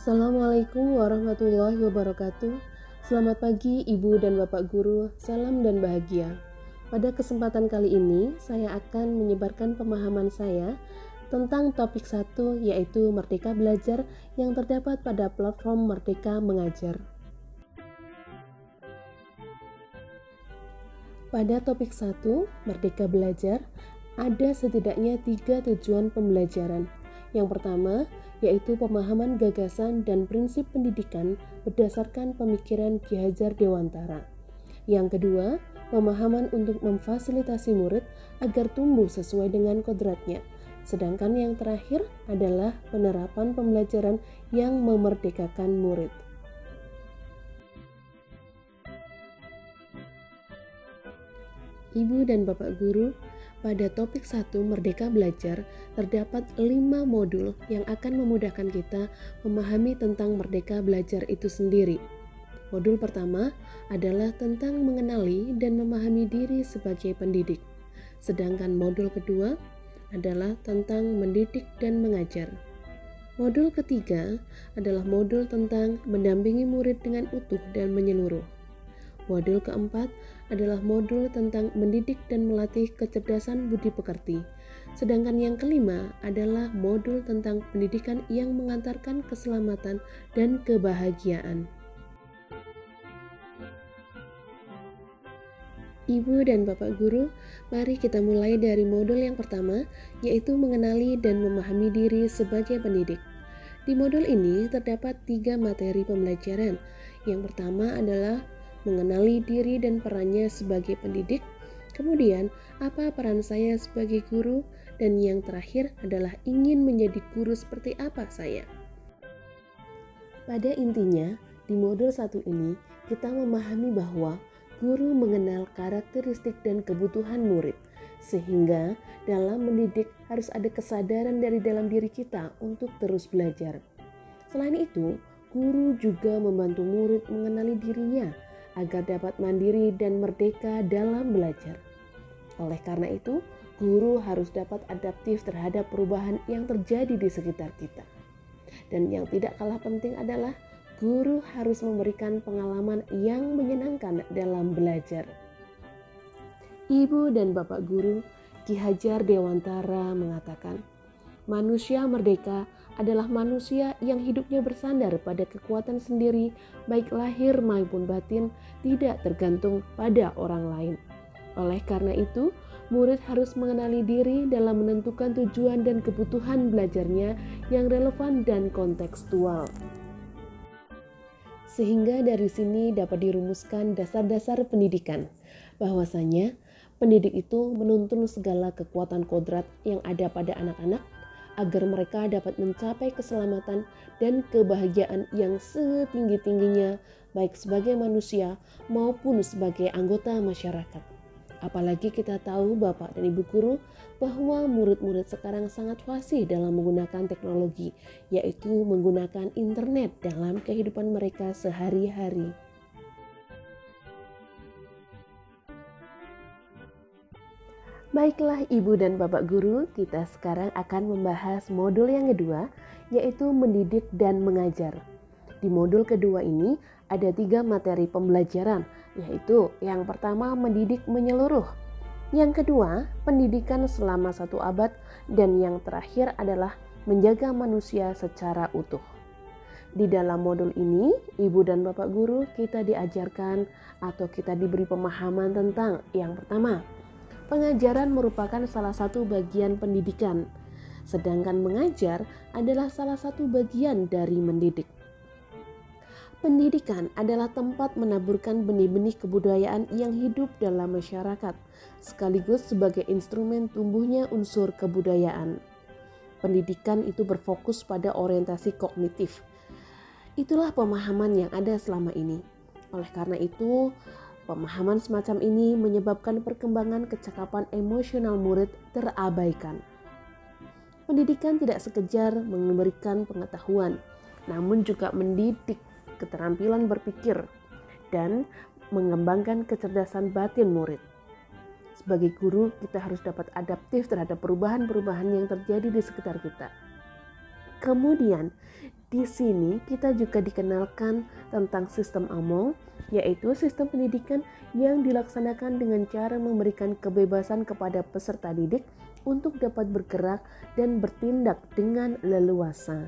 Assalamualaikum warahmatullahi wabarakatuh. Selamat pagi Ibu dan Bapak Guru, salam dan bahagia. Pada kesempatan kali ini, saya akan menyebarkan pemahaman saya tentang topik 1, yaitu Merdeka Belajar yang terdapat pada platform Merdeka Mengajar. Pada topik 1, Merdeka Belajar, ada setidaknya 3 tujuan pembelajaran. Yang pertama, yaitu pemahaman gagasan dan prinsip pendidikan berdasarkan pemikiran Ki Hajar Dewantara. Yang kedua, pemahaman untuk memfasilitasi murid agar tumbuh sesuai dengan kodratnya. Sedangkan yang terakhir adalah penerapan pembelajaran yang memerdekakan murid. Ibu dan Bapak Guru, pada topik 1 Merdeka Belajar terdapat 5 modul yang akan memudahkan kita memahami tentang Merdeka Belajar itu sendiri. Modul pertama adalah tentang mengenali dan memahami diri sebagai pendidik. Sedangkan modul kedua adalah tentang mendidik dan mengajar. Modul ketiga adalah modul tentang mendampingi murid dengan utuh dan menyeluruh. Modul keempat adalah modul tentang mendidik dan melatih kecerdasan budi pekerti. Sedangkan yang kelima adalah modul tentang pendidikan yang mengantarkan keselamatan dan kebahagiaan. Ibu dan Bapak Guru, mari kita mulai dari modul yang pertama, yaitu mengenali dan memahami diri sebagai pendidik. Di modul ini terdapat 3 materi pembelajaran. Yang pertama adalah mengenali diri dan perannya sebagai pendidik, kemudian apa peran saya sebagai guru, dan yang terakhir adalah ingin menjadi guru seperti apa saya. Pada intinya, di modul 1 ini kita memahami bahwa guru mengenal karakteristik dan kebutuhan murid, sehingga dalam mendidik harus ada kesadaran dari dalam diri kita untuk terus belajar. Selain itu, guru juga membantu murid mengenali dirinya agar dapat mandiri dan merdeka dalam belajar. Oleh karena itu, guru harus dapat adaptif terhadap perubahan yang terjadi di sekitar kita. Dan yang tidak kalah penting adalah guru harus memberikan pengalaman yang menyenangkan dalam belajar. Ibu dan Bapak Guru, Ki Hajar Dewantara mengatakan, manusia merdeka adalah manusia yang hidupnya bersandar pada kekuatan sendiri, baik lahir maupun batin, tidak tergantung pada orang lain. Oleh karena itu, murid harus mengenali diri dalam menentukan tujuan dan kebutuhan belajarnya yang relevan dan kontekstual. Sehingga dari sini dapat dirumuskan dasar-dasar pendidikan, bahwasanya pendidik itu menuntun segala kekuatan kodrat yang ada pada anak-anak agar mereka dapat mencapai keselamatan dan kebahagiaan yang setinggi-tingginya baik sebagai manusia maupun sebagai anggota masyarakat. Apalagi kita tahu Bapak dan Ibu Guru bahwa murid-murid sekarang sangat fasih dalam menggunakan teknologi, yaitu menggunakan internet dalam kehidupan mereka sehari-hari. Baiklah Ibu dan Bapak Guru, kita sekarang akan membahas modul yang kedua, yaitu mendidik dan mengajar. Di modul kedua ini ada 3 materi pembelajaran, yaitu yang pertama mendidik menyeluruh, yang kedua pendidikan selama 1 abad, dan yang terakhir adalah menjaga manusia secara utuh. Di dalam modul ini, Ibu dan Bapak Guru kita diajarkan atau kita diberi pemahaman tentang yang pertama, pengajaran merupakan salah satu bagian pendidikan, sedangkan mengajar adalah salah satu bagian dari mendidik. Pendidikan adalah tempat menaburkan benih-benih kebudayaan yang hidup dalam masyarakat, sekaligus sebagai instrumen tumbuhnya unsur kebudayaan. Pendidikan itu berfokus pada orientasi kognitif. Itulah pemahaman yang ada selama ini. Oleh karena itu, pemahaman semacam ini menyebabkan perkembangan kecakapan emosional murid terabaikan. Pendidikan tidak sekedar memberikan pengetahuan, namun juga mendidik keterampilan berpikir dan mengembangkan kecerdasan batin murid. Sebagai guru, kita harus dapat adaptif terhadap perubahan-perubahan yang terjadi di sekitar kita. Kemudian, Di sini kita juga dikenalkan tentang sistem Among, yaitu sistem pendidikan yang dilaksanakan dengan cara memberikan kebebasan kepada peserta didik untuk dapat bergerak dan bertindak dengan leluasa.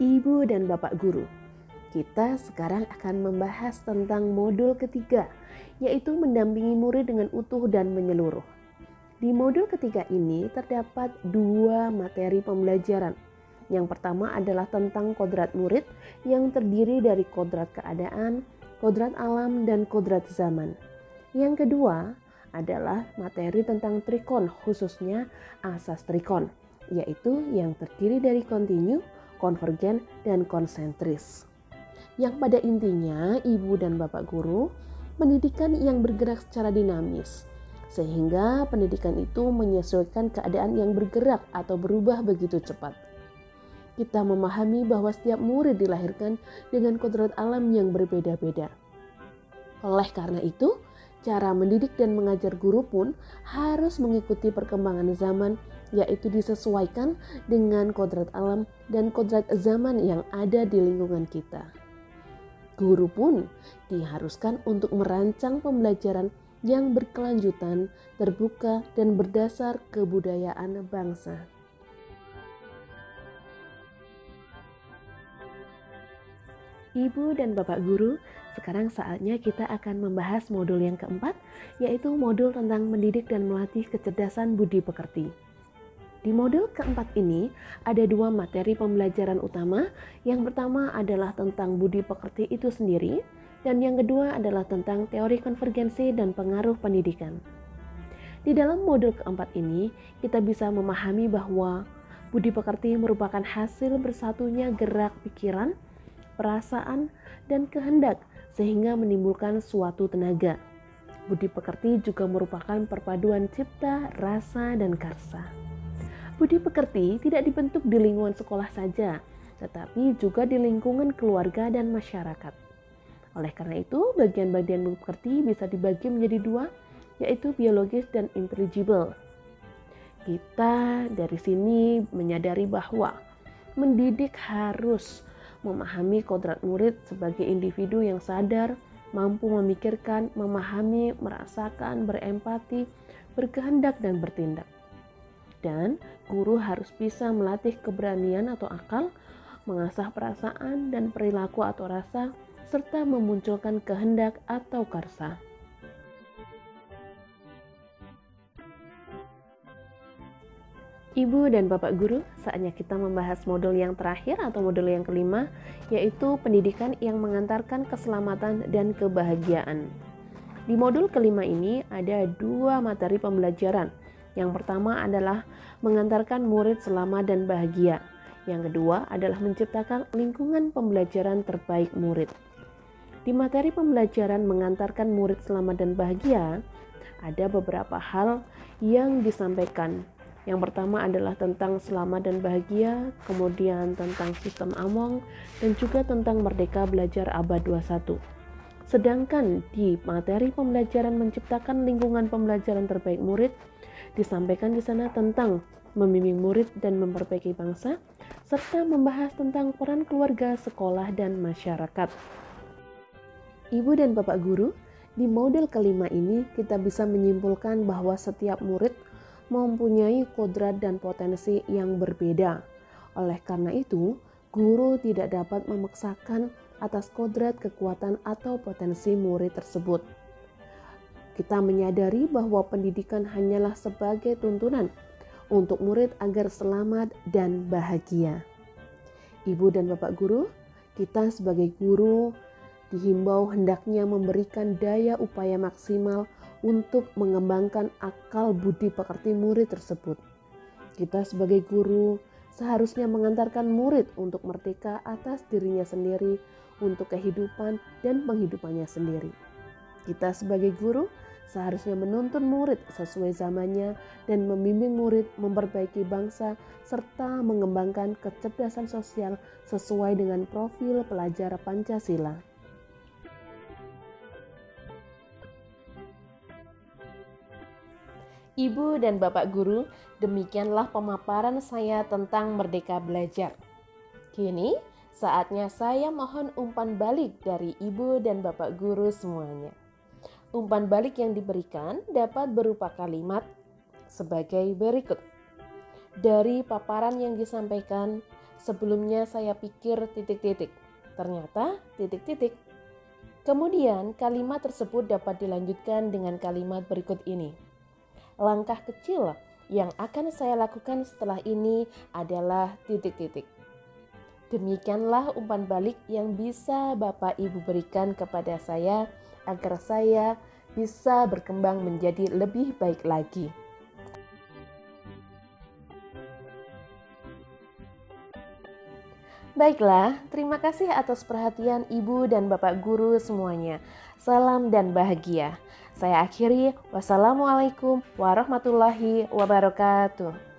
Ibu dan Bapak Guru, kita sekarang akan membahas tentang modul ketiga, yaitu mendampingi murid dengan utuh dan menyeluruh. Di modul ketiga ini terdapat 2 materi pembelajaran. Yang pertama adalah tentang kodrat murid yang terdiri dari kodrat keadaan, kodrat alam, dan kodrat zaman. Yang kedua adalah materi tentang trikon, khususnya asas trikon, yaitu yang terdiri dari kontinu, konvergen, dan konsentris. Yang pada intinya, Ibu dan Bapak Guru, pendidikan yang bergerak secara dinamis, sehingga pendidikan itu menyesuaikan keadaan yang bergerak atau berubah begitu cepat. Kita memahami bahwa setiap murid dilahirkan dengan kodrat alam yang berbeda-beda. Oleh karena itu, cara mendidik dan mengajar guru pun harus mengikuti perkembangan zaman, yaitu disesuaikan dengan kodrat alam dan kodrat zaman yang ada di lingkungan kita. Guru pun diharuskan untuk merancang pembelajaran yang berkelanjutan, terbuka, dan berdasar kebudayaan bangsa. Ibu dan Bapak Guru, sekarang saatnya kita akan membahas modul yang keempat, yaitu modul tentang mendidik dan melatih kecerdasan budi pekerti. Di modul keempat ini ada 2 materi pembelajaran utama. Yang pertama adalah tentang budi pekerti itu sendiri, dan yang kedua adalah tentang teori konvergensi dan pengaruh pendidikan. Di dalam modul keempat ini, kita bisa memahami bahwa budi pekerti merupakan hasil bersatunya gerak pikiran, perasaan, dan kehendak sehingga menimbulkan suatu tenaga. Budi pekerti juga merupakan perpaduan cipta, rasa, dan karsa. Budi pekerti tidak dibentuk di lingkungan sekolah saja, tetapi juga di lingkungan keluarga dan masyarakat. Oleh karena itu, bagian-bagian budi pekerti bisa dibagi menjadi 2, yaitu biologis dan intelligible. Kita dari sini menyadari bahwa mendidik harus memahami kodrat murid sebagai individu yang sadar, mampu memikirkan, memahami, merasakan, berempati, berkehendak, dan bertindak. Dan guru harus bisa melatih keberanian atau akal, mengasah perasaan dan perilaku atau rasa, serta memunculkan kehendak atau karsa. Ibu dan Bapak Guru, saatnya kita membahas modul yang terakhir atau modul yang kelima, yaitu pendidikan yang mengantarkan keselamatan dan kebahagiaan. Di modul kelima ini ada 2 materi pembelajaran. Yang pertama adalah mengantarkan murid selamat dan bahagia. Yang kedua adalah menciptakan lingkungan pembelajaran terbaik murid. Di materi pembelajaran mengantarkan murid selamat dan bahagia, ada beberapa hal yang disampaikan. Yang pertama adalah tentang selamat dan bahagia, kemudian tentang sistem Among, dan juga tentang Merdeka Belajar Abad 21. Sedangkan di materi pembelajaran menciptakan lingkungan pembelajaran terbaik murid, disampaikan di sana tentang membimbing murid dan memperbaiki bangsa, serta membahas tentang peran keluarga, sekolah, dan masyarakat. Ibu dan Bapak Guru, di modul kelima ini kita bisa menyimpulkan bahwa setiap murid mempunyai kodrat dan potensi yang berbeda. Oleh karena itu, guru tidak dapat memaksakan atas kodrat, kekuatan, atau potensi murid tersebut. Kita menyadari bahwa pendidikan hanyalah sebagai tuntunan untuk murid agar selamat dan bahagia. Ibu dan Bapak Guru, kita sebagai guru dihimbau hendaknya memberikan daya upaya maksimal untuk mengembangkan akal budi pekerti murid tersebut. Kita sebagai guru seharusnya mengantarkan murid untuk merdeka atas dirinya sendiri, untuk kehidupan dan penghidupannya sendiri. Kita sebagai guru seharusnya menuntun murid sesuai zamannya dan membimbing murid memperbaiki bangsa serta mengembangkan kecerdasan sosial sesuai dengan profil pelajar Pancasila. Ibu dan Bapak Guru, demikianlah pemaparan saya tentang Merdeka Belajar. Kini, saatnya saya mohon umpan balik dari Ibu dan Bapak Guru semuanya. Umpan balik yang diberikan dapat berupa kalimat sebagai berikut. Dari paparan yang disampaikan, sebelumnya saya pikir titik-titik. Ternyata titik-titik. Kemudian kalimat tersebut dapat dilanjutkan dengan kalimat berikut ini. Langkah kecil yang akan saya lakukan setelah ini adalah titik-titik. Demikianlah umpan balik yang bisa Bapak Ibu berikan kepada saya agar saya bisa berkembang menjadi lebih baik lagi. Baiklah, terima kasih atas perhatian Ibu dan Bapak Guru semuanya. Salam dan bahagia. Saya akhiri, wassalamualaikum warahmatullahi wabarakatuh.